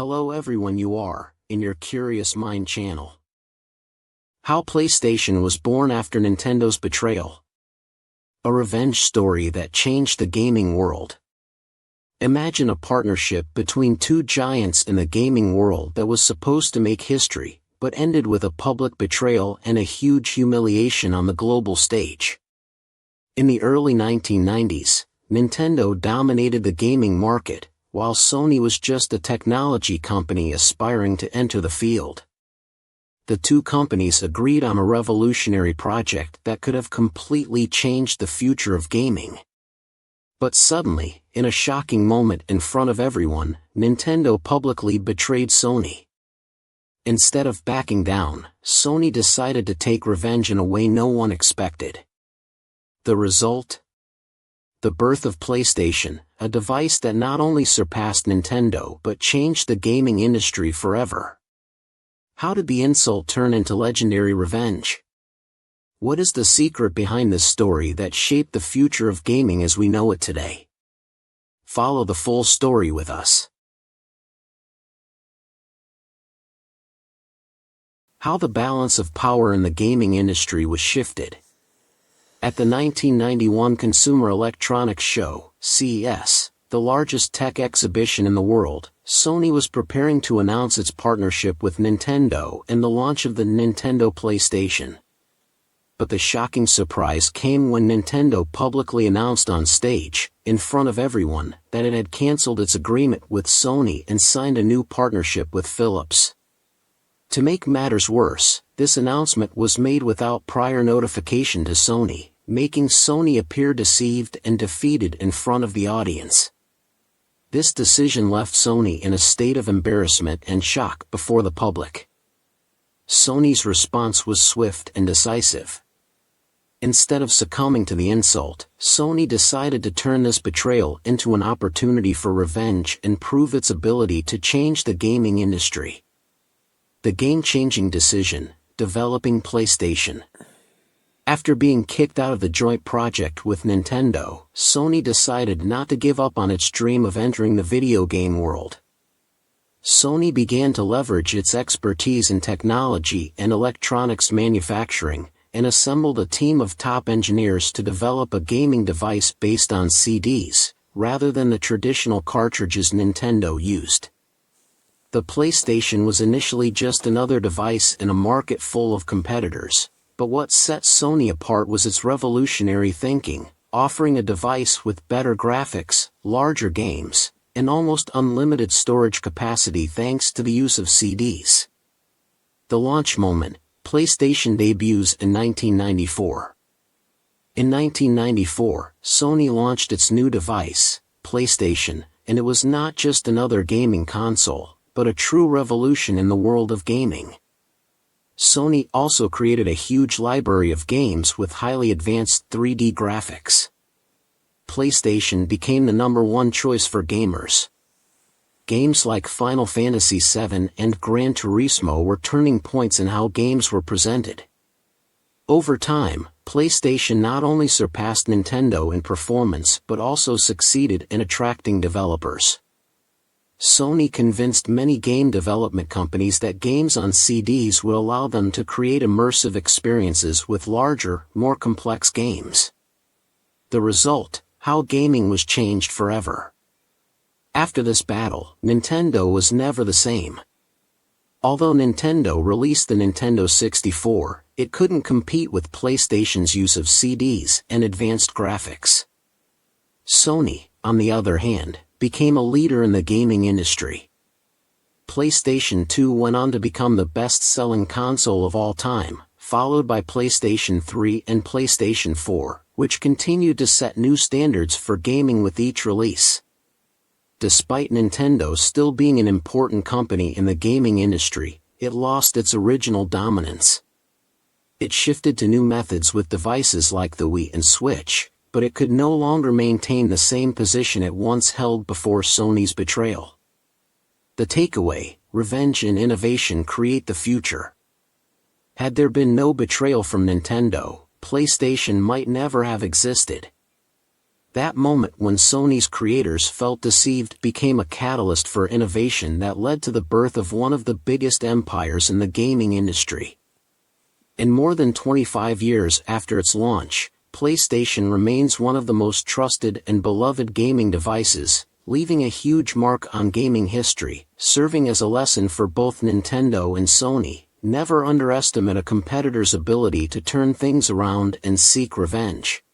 Hello everyone, you are in your Curious Mind channel. How PlayStation was born after Nintendo's betrayal. A revenge story that changed the gaming world. Imagine a partnership between two giants in the gaming world that was supposed to make history, but ended with a public betrayal and a huge humiliation on the global stage. In the early 1990s, Nintendo dominated the gaming market, while Sony was just a technology company aspiring to enter the field. The two companies agreed on a revolutionary project that could have completely changed the future of gaming. But suddenly, in a shocking moment in front of everyone, Nintendo publicly betrayed Sony. Instead of backing down, Sony decided to take revenge in a way no one expected. The result? The birth of PlayStation, a device that not only surpassed Nintendo but changed the gaming industry forever. How did the insult turn into legendary revenge? What is the secret behind this story that shaped the future of gaming as we know it today? Follow the full story with us. How the balance of power in the gaming industry was shifted. At the 1991 Consumer Electronics Show, CES, the largest tech exhibition in the world, Sony was preparing to announce its partnership with Nintendo and the launch of the Nintendo PlayStation. But the shocking surprise came when Nintendo publicly announced on stage, in front of everyone, that it had canceled its agreement with Sony and signed a new partnership with Philips. To make matters worse, this announcement was made without prior notification to Sony, making Sony appear deceived and defeated in front of the audience. This decision left Sony in a state of embarrassment and shock before the public. Sony's response was swift and decisive. Instead of succumbing to the insult, Sony decided to turn this betrayal into an opportunity for revenge and prove its ability to change the gaming industry. The game-changing decision: developing PlayStation. After being kicked out of the joint project with Nintendo, Sony decided not to give up on its dream of entering the video game world. Sony began to leverage its expertise in technology and electronics manufacturing, and assembled a team of top engineers to develop a gaming device based on CDs, rather than the traditional cartridges Nintendo used. The PlayStation was initially just another device in a market full of competitors, but what set Sony apart was its revolutionary thinking, offering a device with better graphics, larger games, and almost unlimited storage capacity thanks to the use of CDs. The launch moment: PlayStation debuts in 1994. In 1994, Sony launched its new device, PlayStation, and it was not just another gaming console, but a true revolution in the world of gaming. Sony also created a huge library of games with highly advanced 3D graphics. PlayStation became the #1 choice for gamers. Games like Final Fantasy VII and Gran Turismo were turning points in how games were presented. Over time, PlayStation not only surpassed Nintendo in performance but also succeeded in attracting developers. Sony convinced many game development companies that games on CDs would allow them to create immersive experiences with larger, more complex games. The result: how gaming was changed forever. After this battle, Nintendo was never the same. Although Nintendo released the Nintendo 64, it couldn't compete with PlayStation's use of CDs and advanced graphics. Sony, on the other hand, became a leader in the gaming industry. PlayStation 2 went on to become the best-selling console of all time, followed by PlayStation 3 and PlayStation 4, which continued to set new standards for gaming with each release. Despite Nintendo still being an important company in the gaming industry, it lost its original dominance. It shifted to new methods with devices like the Wii and Switch, but it could no longer maintain the same position it once held before Sony's betrayal. The takeaway: revenge and innovation create the future. Had there been no betrayal from Nintendo, PlayStation might never have existed. That moment when Sony's creators felt deceived became a catalyst for innovation that led to the birth of one of the biggest empires in the gaming industry. And more than 25 years after its launch, PlayStation remains one of the most trusted and beloved gaming devices, leaving a huge mark on gaming history, serving as a lesson for both Nintendo and Sony. Never underestimate a competitor's ability to turn things around and seek revenge.